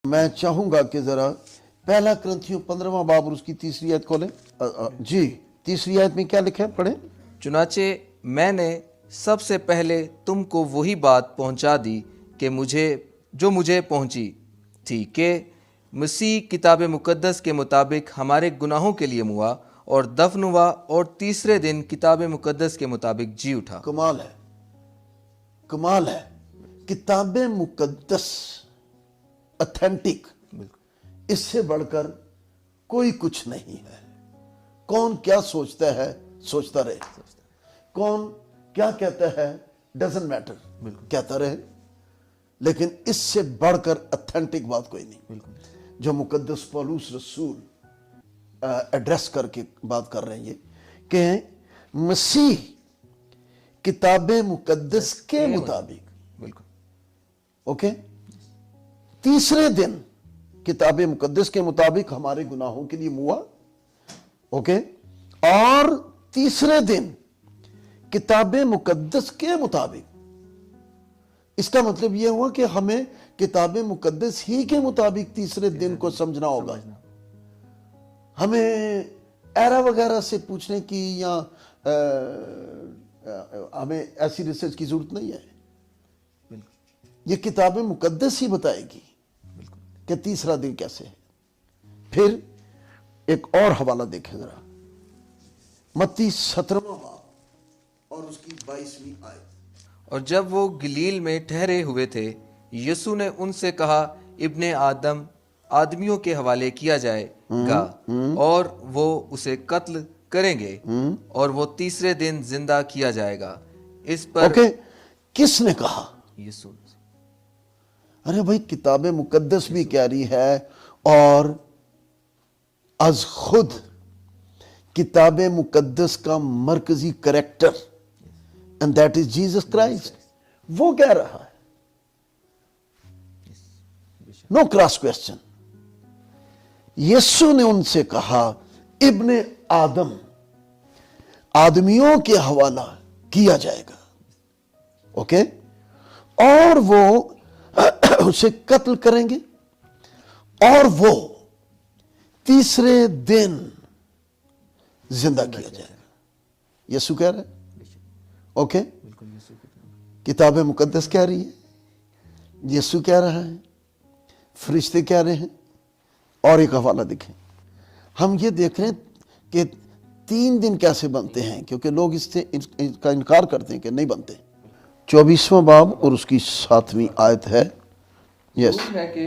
मैं चाहूंगा कि जरा पहला करंथियों 15वां बाब और उसकी तीसरी आयत खोलें। जी, तीसरी आयत में क्या लिखा है, पढ़ें। चुनाचे मैंने सबसे पहले तुमको वही बात पहुंचा दी कि मुझे पहुंची थी कि मसीह किताब मुकद्दस के मुताबिक हमारे गुनाहों के लिए मुआ और दफन हुआ और तीसरे दिन किताब मुकद्दस के मुताबिक जी उठा। कमाल है, कमाल है। किताब मुकद्दस ऑथेंटिक, इससे बढ़कर कोई कुछ नहीं है। कौन क्या सोचता है सोचता रहे, कौन क्या कहता है डजंट मैटर, कहता रहे, लेकिन इससे बढ़कर ऑथेंटिक बात कोई नहीं जो मुकद्दस पौलुस रसूल एड्रेस करके बात कर रहे हैं। ये कि मसीह किताब मुकद्दस के मुताबिक, बिल्कुल, ओके, तीसरे दिन किताब मुकद्दस के मुताबिक हमारे गुनाहों के लिए मुआ, ओके, और तीसरे दिन किताब मुकद्दस के मुताबिक। इसका मतलब यह हुआ कि हमें किताब मुकद्दस ही के मुताबिक तीसरे दिन को समझना होगा। हमें एरा वगैरह से पूछने की या हमें ऐसी रिसर्च की जरूरत नहीं है। ये किताब मुकद्दस ही बताएगी कि तीसरा दिन कैसे है। फिर एक और हवाला देखें जरा, मत्ती 17वां बाब और उसकी 22वीं आयत। और जब वो गलील में ठहरे हुए थे, यीशु ने उनसे कहा, इब्ने आदम आदमियों के हवाले किया जाएगा और वो उसे कत्ल करेंगे और वो तीसरे दिन जिंदा किया जाएगा। इस पर ओके, किसने कहा? यीशु। अरे भाई, किताब मुकद्दस भी कह रही है और आज खुद किताब मुकद्दस का मरकजी character and that is Jesus Christ, वो कह रहा है, नो क्रॉस क्वेश्चन। यीशु ने उनसे कहा, इब्ने आदम आदमियों के हवाला किया जाएगा, ओके, और वो उसे कत्ल करेंगे और वो तीसरे दिन जिंदा किया जाएगा। यीशु कह रहा है, ओके, किताब मुकद्दस कह रही है, यीशु कह रहा है, फरिश्ते कह रहे हैं। और एक हवाला देखें, हम ये देख रहे हैं कि 3 दिन कैसे बनते हैं, क्योंकि लोग इसका इनकार करते हैं कि नहीं बनते। 24वां बाब और उसकी 7वीं आयत है। यस, है कि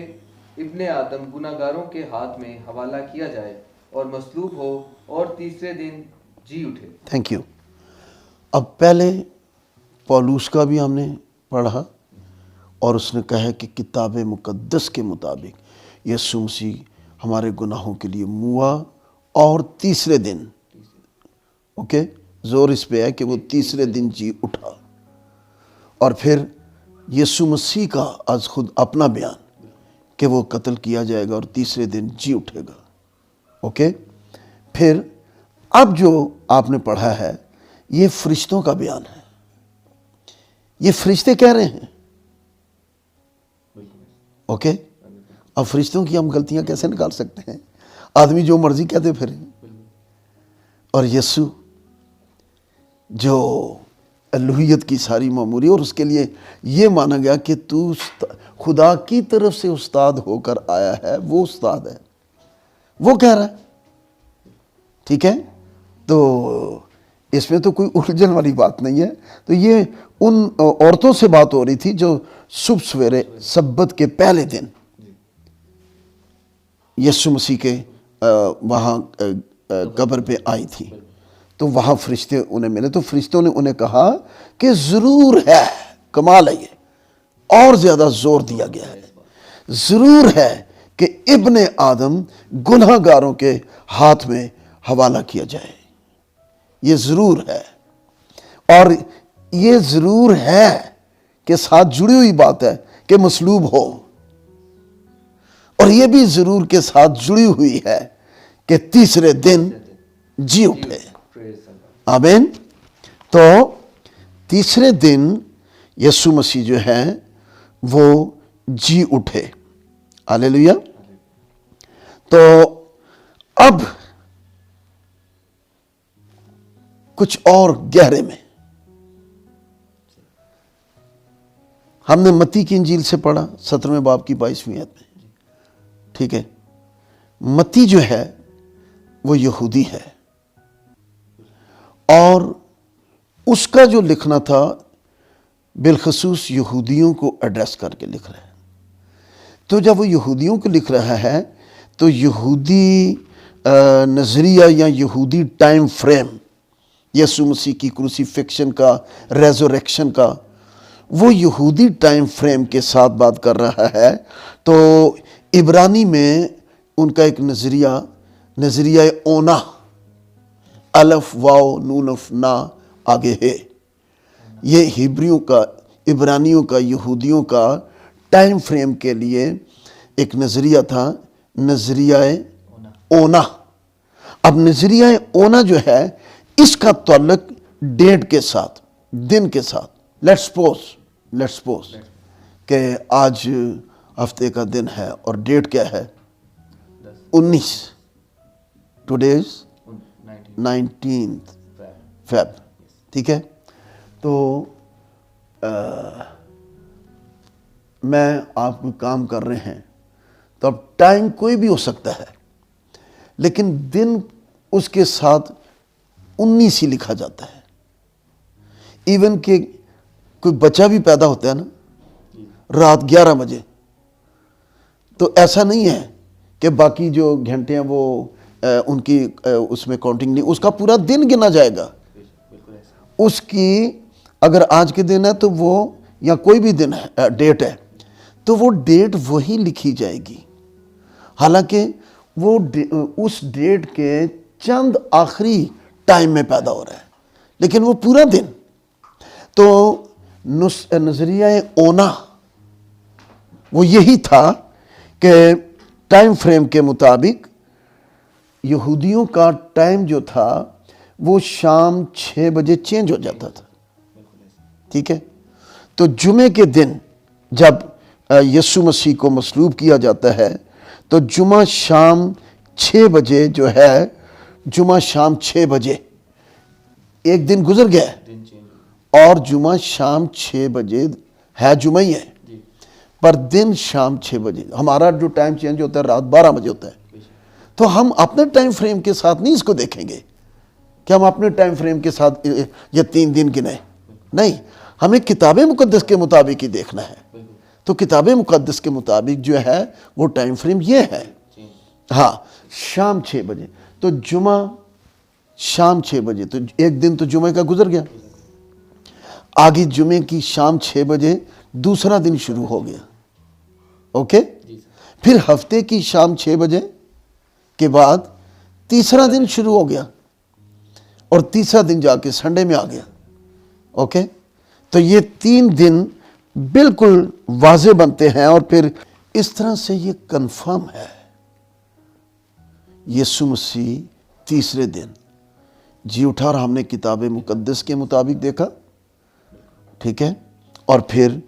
इब्ने आदम गुनाहगारों के हाथ में हवाला किया जाए और मसलूब हो और तीसरे दिन जी उठे। Thank you. अब पहले पौलुस का भी हमने पढ़ा और उसने कहा कि किताब मुकद्दस के मुताबिक यीशु मसीह हमारे गुनाहों के लिए मुआ और तीसरे दिन, ओके, जोर इस पे है कि वो तीसरे दिन जी उठा। और फिर यीशु मसीह का आज खुद अपना बयान कि वो कत्ल किया जाएगा और तीसरे दिन जी उठेगा, ओके। फिर अब जो आपने पढ़ा है ये फरिश्तों का बयान है, ये फरिश्ते कह रहे हैं, ओके। अब फरिश्तों की हम गलतियां कैसे निकाल सकते हैं? आदमी जो मर्जी कहते फिर, और यीशु जो अलूहियत की सारी मामूरी, और उसके लिए ये माना गया कि तू खुदा की तरफ से उस्ताद होकर आया है, वो उस्ताद है, वो कह रहा है, ठीक है। तो इसमें तो कोई उलझन वाली बात नहीं है। तो ये उन औरतों से बात हो रही थी जो सुबह सवेरे सब्बत के पहले दिन यीशु मसीह के वहाँ कब्र पे आई थी। तो वहाँ फरिश्ते उन्हें मिले, तो फरिश्तों ने उन्हें कहा कि ज़रूर है, कमाल है ये, और ज़्यादा जोर दिया गया है, ज़रूर है कि इब्ने आदम गुनाहगारों के हाथ में हवाला किया जाए। ये ज़रूर है, और ये ज़रूर है के साथ जुड़ी हुई बात है कि मसलूब हो, और ये भी ज़रूर के साथ जुड़ी हुई है कि तीसरे दिन जी उठे। आमीन। तो तीसरे दिन यीशु मसीह जो है वो जी उठे। हालेलुया। तो अब कुछ और गहरे में हमने मत्ती की इंजील से पढ़ा 17वें बाब की 22वीं आयत में, ठीक है। मत्ती जो है वो यहूदी है और उसका जो लिखना था बिलखसूस यहूदियों को एड्रेस करके लिख रहा है। तो जब वो यहूदियों को लिख रहा है तो यहूदी नज़रिया या यहूदी टाइम फ्रेम, यीशु मसीह की क्रूसीफिक्शन का, रेजोरेक्शन का, वो यहूदी टाइम फ्रेम के साथ बात कर रहा है। तो इब्रानी में उनका एक नज़रिया ओना, अलफ वाओ नून अफ ना आगे है। ये हिब्रियों का, इब्रानियों का, यहूदियों का टाइम फ्रेम के लिए एक नज़रिया था, नज़रिया ओना। अब नज़रिया ओना जो है इसका ताल्लुक डेट के साथ, दिन के साथ। लेट्स सपोज कि आज हफ्ते का दिन है और डेट क्या है 19, टुडे इज 19th फेब, ठीक है। तो मैं आप काम कर रहे हैं तो अब टाइम कोई भी हो सकता है, लेकिन दिन उसके साथ 19 ही लिखा जाता है। इवन कि कोई बच्चा भी पैदा होता है ना रात 11 बजे, तो ऐसा नहीं है कि बाकी जो घंटे हैं वो उनकी उसमें काउंटिंग नहीं, उसका पूरा दिन गिना जाएगा। उसकी अगर आज के दिन है तो वो, या कोई भी दिन है, डेट है, तो वो डेट वही लिखी जाएगी। हालांकि वो उस डेट के चंद आखिरी टाइम में पैदा हो रहा है, लेकिन वो पूरा दिन। तो नज़रिया ओना वो यही था कि टाइम फ्रेम के मुताबिक यहूदियों का टाइम जो था वो शाम 6 बजे चेंज हो जाता था, ठीक है। तो जुमे के दिन जब यीशु मसीह को मसलूब किया जाता है तो जुमा शाम 6 बजे जो है, जुमा शाम 6 बजे एक दिन गुजर गया है और जुमा शाम 6 बजे है, जुमा ही है, पर दिन शाम 6 बजे। हमारा जो टाइम चेंज होता है रात 12 बजे होता है। तो हम अपने टाइम फ्रेम के साथ नहीं इसको देखेंगे कि हम अपने टाइम फ्रेम के साथ ये 3 दिन गिने, नहीं, हमें किताब मुकद्दस के मुताबिक ही देखना है। तो किताब मुकद्दस के मुताबिक जो है वो टाइम फ्रेम ये है, हाँ, शाम 6 बजे। तो जुमा शाम 6 बजे, तो एक दिन तो जुमे का गुजर गया, आगे जुमे की शाम 6 बजे दूसरा दिन शुरू हो गया, ओके। फिर हफ्ते की शाम 6 बजे के बाद तीसरा दिन शुरू हो गया और तीसरा दिन जाके संडे में आ गया, ओके। तो ये 3 दिन बिल्कुल वाज़े बनते हैं और फिर इस तरह से ये कंफर्म है यीशु मसीह तीसरे दिन जी उठा और हमने किताब मुकद्दस के मुताबिक देखा, ठीक है, और फिर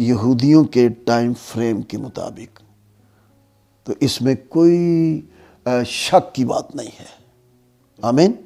यहूदियों के टाइम फ्रेम के मुताबिक। तो इसमें कोई शक की बात नहीं है, आमीन।